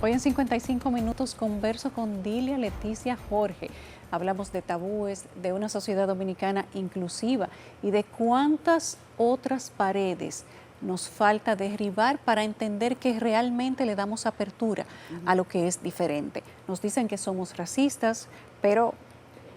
Hoy en 55 minutos converso con Dilia Leticia Jorge. Hablamos de tabúes, de una sociedad dominicana inclusiva y de cuántas otras paredes nos falta derribar para entender que realmente le damos apertura a lo que es diferente. Nos dicen que somos racistas, pero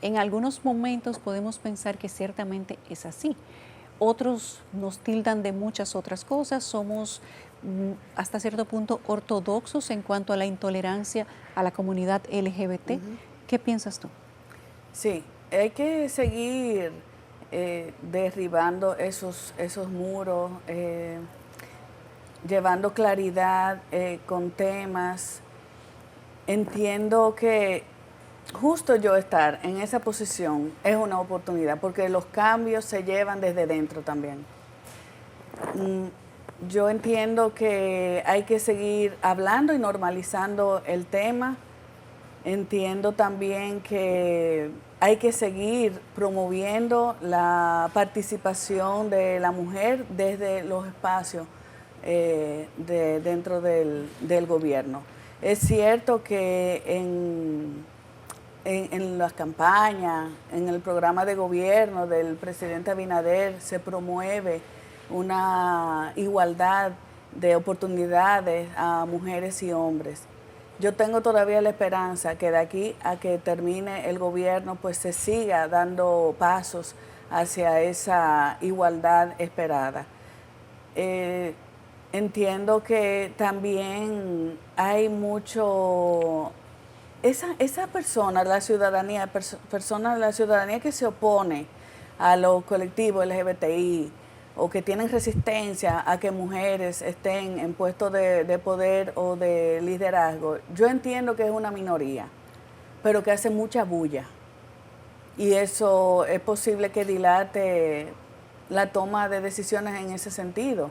en algunos momentos podemos pensar que ciertamente es así. Otros nos tildan de muchas otras cosas, somos hasta cierto punto ortodoxos en cuanto a la intolerancia a la comunidad LGBT. ¿Qué piensas tú? Sí, hay que seguir derribando esos muros, llevando claridad con temas. Entiendo que justo yo estar en esa posición es una oportunidad, porque los cambios se llevan desde dentro también. Yo entiendo que hay que seguir hablando y normalizando el tema. Entiendo también que hay que seguir promoviendo la participación de la mujer desde los espacios dentro del gobierno. Es cierto que en las campañas, en el programa de gobierno del presidente Abinader se promueve una igualdad de oportunidades a mujeres y hombres. Yo tengo todavía la esperanza que de aquí a que termine el gobierno pues se siga dando pasos hacia esa igualdad esperada. Entiendo que también hay mucho esa persona, la ciudadanía, persona de la ciudadanía que se opone a los colectivos LGBTI o que tienen resistencia a que mujeres estén en puestos de poder o de liderazgo, yo entiendo que es una minoría, pero que hace mucha bulla. Y eso es posible que dilate la toma de decisiones en ese sentido.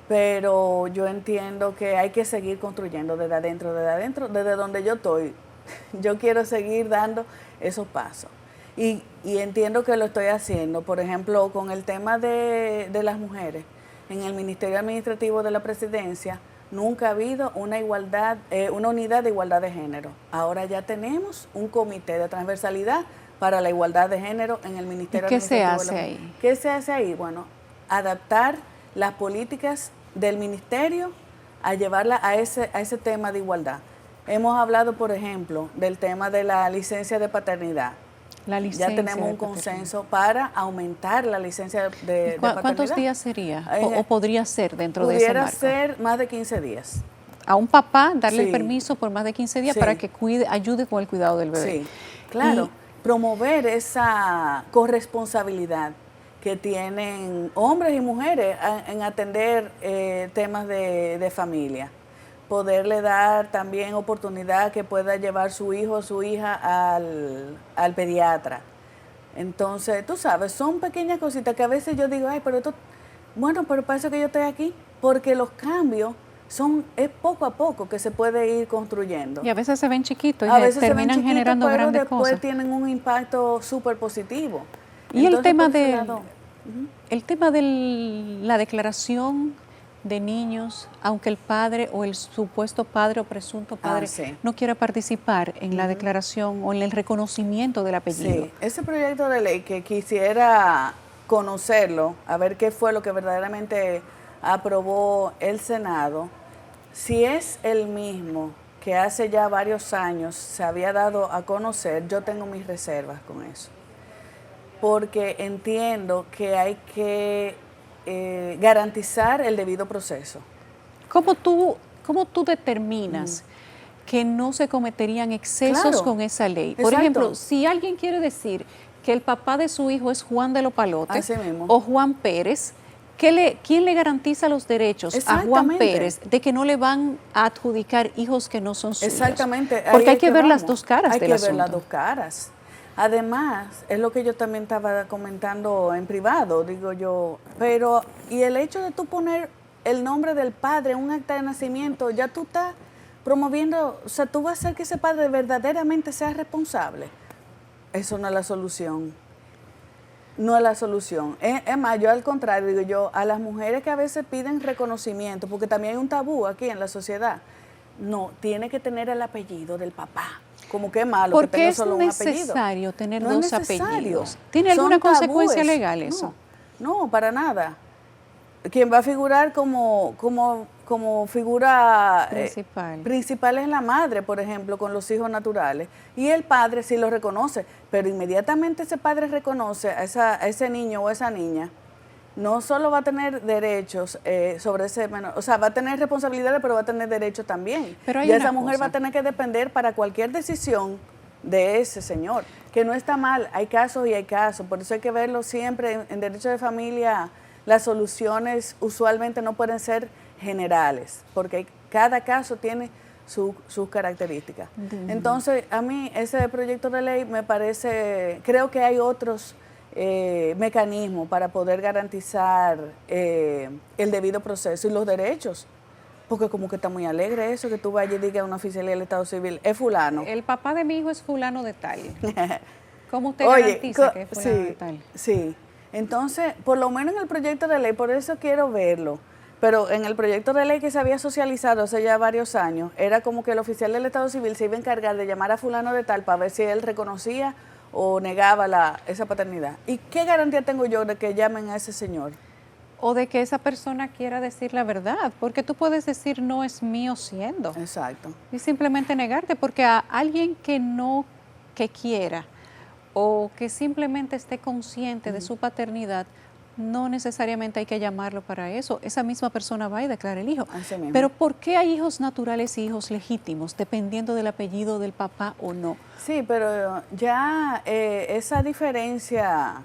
Pero yo entiendo que hay que seguir construyendo desde adentro, desde donde yo estoy. Yo quiero seguir dando esos pasos. Y entiendo que lo estoy haciendo, por ejemplo, con el tema de las mujeres. En el Ministerio Administrativo de la Presidencia nunca ha habido una igualdad, una unidad de igualdad de género. Ahora ya tenemos un comité de transversalidad para la igualdad de género en el Ministerio Administrativo. ¿Y qué se hace ahí? ¿Qué se hace ahí? Bueno, adaptar las políticas del ministerio a llevarla a ese tema de igualdad. Hemos hablado, por ejemplo, del tema de la licencia de paternidad. Ya tenemos un consenso para aumentar la licencia de paternidad. ¿Cuántos días sería o podría ser dentro de ese marco? Pudiera ser más de 15 días. A un papá darle el permiso por más de 15 días para que ayude con el cuidado del bebé. Sí, claro. Promover esa corresponsabilidad que tienen hombres y mujeres en atender temas de familia. Poderle dar también oportunidad que pueda llevar su hijo o su hija al pediatra. Entonces, tú sabes, son pequeñas cositas que a veces yo digo, ay, pero esto, bueno, pero para eso que yo estoy aquí, porque los cambios es poco a poco que se puede ir construyendo. Y a veces se ven chiquitos y terminan generando grandes cosas. Después tienen un impacto súper positivo. Y entonces, el tema de la declaración de niños, aunque el padre o el supuesto padre o presunto padre no quiera participar en la declaración o en el reconocimiento del apellido. Sí, ese proyecto de ley que quisiera conocerlo, a ver qué fue lo que verdaderamente aprobó el Senado, si es el mismo que hace ya varios años se había dado a conocer, yo tengo mis reservas con eso. Porque entiendo que hay que garantizar el debido proceso. ¿Cómo tú determinas que no se cometerían excesos con esa ley? Por ejemplo, si alguien quiere decir que el papá de su hijo es Juan de los Palotes o Juan Pérez, ¿quién le garantiza los derechos a Juan Pérez de que no le van a adjudicar hijos que no son suyos? Exactamente. Porque hay que ver las dos caras del asunto. Hay que ver las dos caras. Además, es lo que yo también estaba comentando en privado, digo yo, pero y el hecho de tú poner el nombre del padre en un acta de nacimiento, ya tú estás promoviendo, o sea, tú vas a hacer que ese padre verdaderamente sea responsable. Eso no es la solución. No es la solución. Es más, yo al contrario, digo yo, a las mujeres que a veces piden reconocimiento, porque también hay un tabú aquí en la sociedad, No, tiene que tener el apellido del papá. Como que es malo ¿Por que qué tenga es solo un apellido. necesario tener No es dos necesario. apellidos? ¿Tiene alguna Son consecuencia tabúes. legal eso? No, para nada. Quien va a figurar como figura principal es la madre, por ejemplo, con los hijos naturales. Y el padre sí lo reconoce, pero inmediatamente ese padre reconoce a ese niño o esa niña, no solo va a tener derechos sobre ese menor, o sea, va a tener responsabilidades, pero va a tener derechos también. Pero y esa mujer va a tener que depender para cualquier decisión de ese señor, que no está mal, hay casos y hay casos, por eso hay que verlo siempre en derecho de familia. Las soluciones usualmente no pueden ser generales, porque cada caso tiene sus características. Entonces, a mí ese proyecto de ley me parece, creo que hay otros mecanismos para poder garantizar el debido proceso y los derechos. Porque como que está muy alegre eso, que tú vayas y digas a una oficialía del Estado Civil, es fulano. El papá de mi hijo es fulano de tal. ¿Cómo usted garantiza que es fulano de tal? Sí. Entonces, por lo menos en el proyecto de ley, por eso quiero verlo, pero en el proyecto de ley que se había socializado hace ya varios años, era como que el oficial del Estado Civil se iba a encargar de llamar a fulano de tal para ver si él reconocía o negaba esa paternidad. ¿Y qué garantía tengo yo de que llamen a ese señor? O de que esa persona quiera decir la verdad, porque tú puedes decir no es mío siendo. Exacto. Y simplemente negarte, porque a alguien que quiera o que simplemente esté consciente de su paternidad, no necesariamente hay que llamarlo para eso. Esa misma persona va y declara el hijo. Pero ¿por qué hay hijos naturales y hijos legítimos, dependiendo del apellido del papá o no? Sí, pero ya esa diferencia...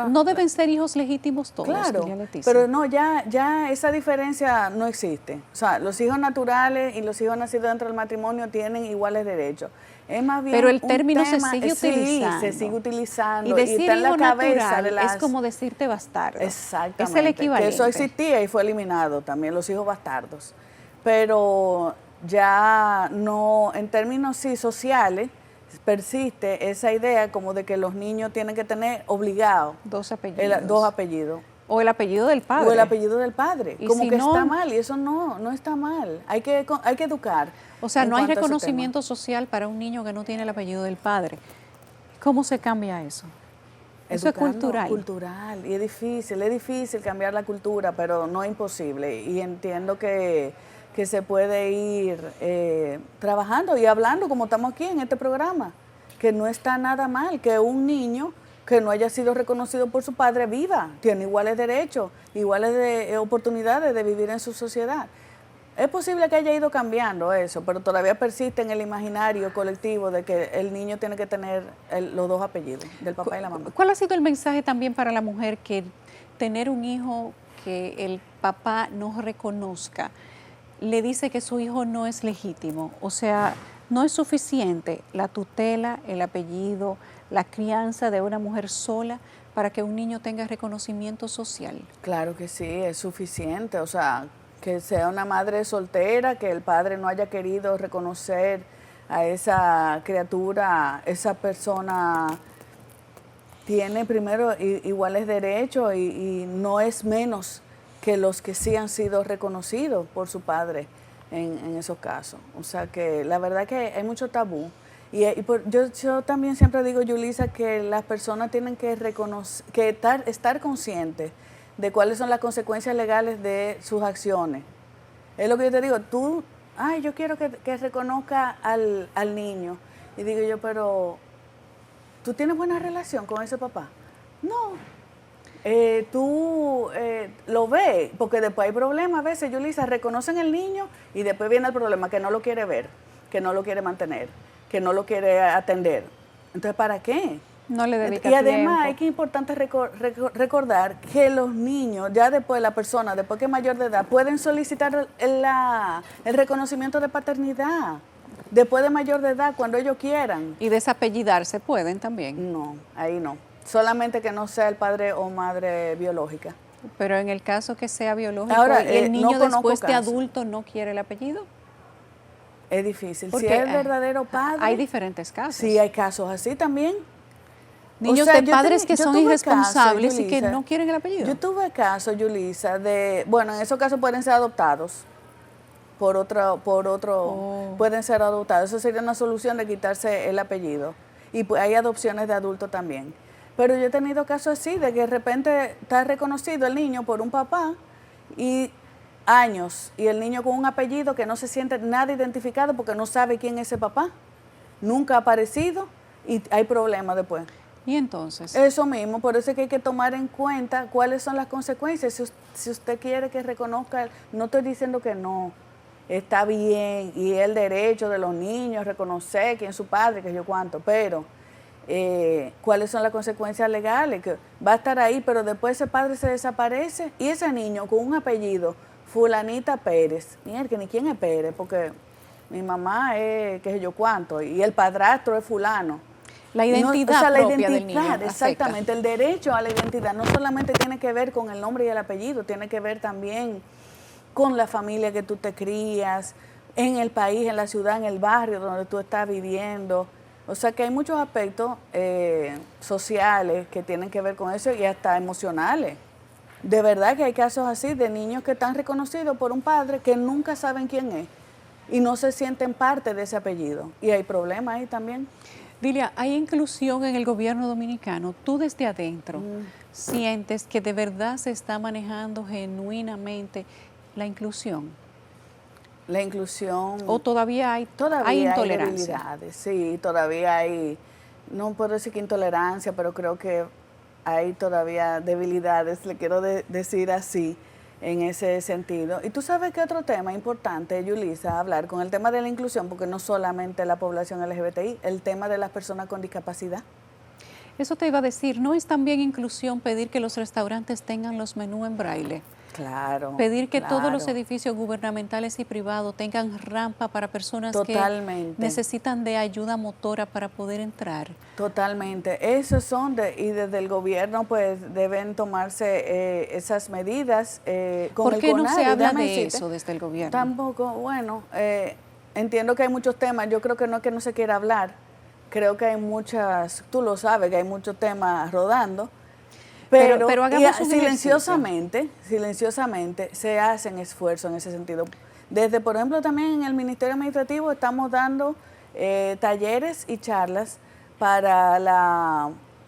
No deben ser hijos legítimos todos. Claro, pero no, ya esa diferencia no existe. O sea, los hijos naturales y los hijos nacidos dentro del matrimonio tienen iguales derechos. Es más bien pero el término se sigue utilizando. Sí, se sigue utilizando. Y decir está en la hijo cabeza natural es como decirte bastardo. Exactamente. Es el equivalente. Que eso existía y fue eliminado también, los hijos bastardos. Pero ya no, en términos sociales, persiste esa idea como de que los niños tienen que tener obligados dos apellidos. O el apellido del padre. O el apellido del padre. Y como si que no, está mal, y eso no está mal. Hay que educar. O sea, no hay reconocimiento social para un niño que no tiene el apellido del padre. ¿Cómo se cambia eso? Eso es cultural. Cultural, y es difícil cambiar la cultura, pero no es imposible. Y entiendo que se puede ir trabajando y hablando como estamos aquí en este programa, que no está nada mal, que un niño que no haya sido reconocido por su padre viva, tiene iguales derechos, iguales oportunidades de vivir en su sociedad. Es posible que haya ido cambiando eso, pero todavía persiste en el imaginario colectivo de que el niño tiene que tener los dos apellidos, del papá y la mamá. ¿Cuál ha sido el mensaje también para la mujer que tener un hijo que el papá no reconozca le dice que su hijo no es legítimo? O sea, no es suficiente la tutela, el apellido, la crianza de una mujer sola para que un niño tenga reconocimiento social. Claro que sí, es suficiente. O sea, que sea una madre soltera, que el padre no haya querido reconocer a esa criatura, esa persona tiene primero iguales derechos y no es menos que los que sí han sido reconocidos por su padre en esos casos. O sea que la verdad que hay mucho tabú. Yo también siempre digo, Yulisa, que las personas tienen que estar conscientes de cuáles son las consecuencias legales de sus acciones. Es lo que yo te digo, yo quiero que reconozca al niño. Y digo yo, pero ¿tú tienes buena relación con ese papá? No. Tú lo ves, porque después hay problemas a veces, Yulisa, reconocen el niño y después viene el problema, que no lo quiere ver, que no lo quiere mantener, que no lo quiere atender. Entonces, ¿para qué? No le dedica tiempo. Y además tiempo. es importante recordar que los niños, ya después la persona, después que es mayor de edad, pueden solicitar el reconocimiento de paternidad. Después de mayor de edad, cuando ellos quieran. Y desapellidarse pueden también. No, ahí no. Solamente que no sea el padre o madre biológica. Pero en el caso que sea biológico, ahora, y el niño después de casos. adulto no quiere el apellido. Es difícil. Porque si es el verdadero padre. Hay diferentes casos. Sí, hay casos así también. Niños de padres que son irresponsables y que no quieren el apellido. Yo tuve casos, Yulisa, en esos casos pueden ser adoptados. pueden ser adoptados. Eso sería una solución de quitarse el apellido. Y pues hay adopciones de adultos también. Pero yo he tenido casos así, de que de repente está reconocido el niño por un papá y años, y el niño con un apellido que no se siente nada identificado porque no sabe quién es ese papá, nunca ha aparecido y hay problemas después. ¿Y entonces? Eso mismo, por eso es que hay que tomar en cuenta cuáles son las consecuencias. Si usted quiere que reconozca, no estoy diciendo que no, está bien, y es el derecho de los niños reconocer quién es su padre, que yo cuánto, pero cuáles son las consecuencias legales, que va a estar ahí, pero después ese padre se desaparece y ese niño con un apellido, Fulanita Pérez, mierda, ni quién es Pérez, porque mi mamá es que yo cuánto, y el padrastro es fulano. La identidad propia del niño exactamente, el derecho a la identidad no solamente tiene que ver con el nombre y el apellido, tiene que ver también con la familia que tú te crías, en el país, en la ciudad, en el barrio donde tú estás viviendo. O sea que hay muchos aspectos sociales que tienen que ver con eso y hasta emocionales. De verdad que hay casos así de niños que están reconocidos por un padre que nunca saben quién es y no se sienten parte de ese apellido. Y hay problemas ahí también. Dilia, ¿hay inclusión en el gobierno dominicano? Tú desde adentro sientes que de verdad se está manejando genuinamente la inclusión. La inclusión. ¿O todavía hay intolerancia? Hay debilidades, sí, todavía hay, no puedo decir que intolerancia, pero creo que hay todavía debilidades, le quiero decir así, en ese sentido. Y tú sabes que otro tema importante, Yulisa, hablar con el tema de la inclusión, porque no solamente la población LGBTI, el tema de las personas con discapacidad. Eso te iba a decir, ¿no es también inclusión pedir que los restaurantes tengan los menús en braille? Claro. Pedir que todos los edificios gubernamentales y privados tengan rampa para personas que necesitan de ayuda motora para poder entrar. Totalmente. Esos son, y desde el gobierno pues deben tomarse esas medidas. Con ¿Por qué no se habla de eso desde el gobierno? Tampoco, bueno, entiendo que hay muchos temas, yo creo que no se quiere hablar, creo que hay muchas, tú lo sabes, que hay muchos temas rodando. Pero hagamos silenciosamente se hacen esfuerzos en ese sentido. Desde, por ejemplo, también en el Ministerio Administrativo estamos dando talleres y charlas para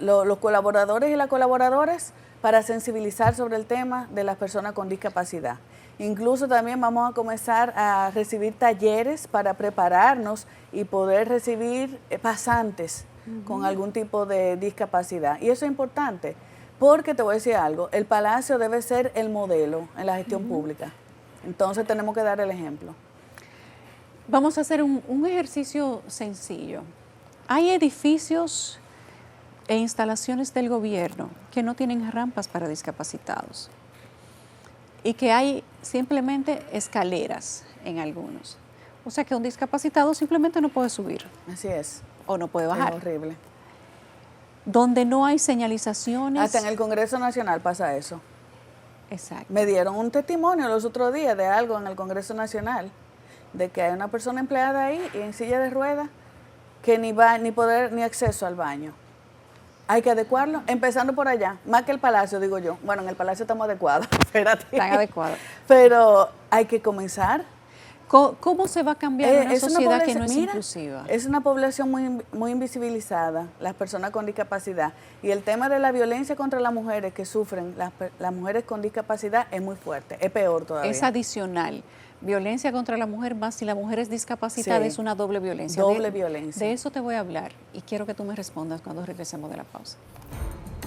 los colaboradores y las colaboradoras para sensibilizar sobre el tema de las personas con discapacidad. Incluso también vamos a comenzar a recibir talleres para prepararnos y poder recibir pasantes con algún tipo de discapacidad. Y eso es importante. Porque te voy a decir algo, el Palacio debe ser el modelo en la gestión pública. Entonces tenemos que dar el ejemplo. Vamos a hacer un ejercicio sencillo. Hay edificios e instalaciones del gobierno que no tienen rampas para discapacitados y que hay simplemente escaleras en algunos. O sea que un discapacitado simplemente no puede subir. Así es. O no puede bajar. Es horrible. Donde no hay señalizaciones. Hasta en el Congreso Nacional pasa eso. Exacto. Me dieron un testimonio los otros días de algo en el Congreso Nacional, de que hay una persona empleada ahí y en silla de ruedas que ni acceso al baño. Hay que adecuarlo, empezando por allá, más que el Palacio, digo yo. Bueno, en el Palacio estamos adecuados, espérate. Están adecuados. Pero hay que comenzar. ¿Cómo se va a cambiar una sociedad que no es inclusiva? Es una población muy invisibilizada, las personas con discapacidad. Y el tema de la violencia contra las mujeres que sufren, las mujeres con discapacidad, es muy fuerte, es peor todavía. Es adicional. Violencia contra la mujer, más si la mujer es discapacitada, es una doble violencia. Doble violencia. De eso te voy a hablar y quiero que tú me respondas cuando regresemos de la pausa.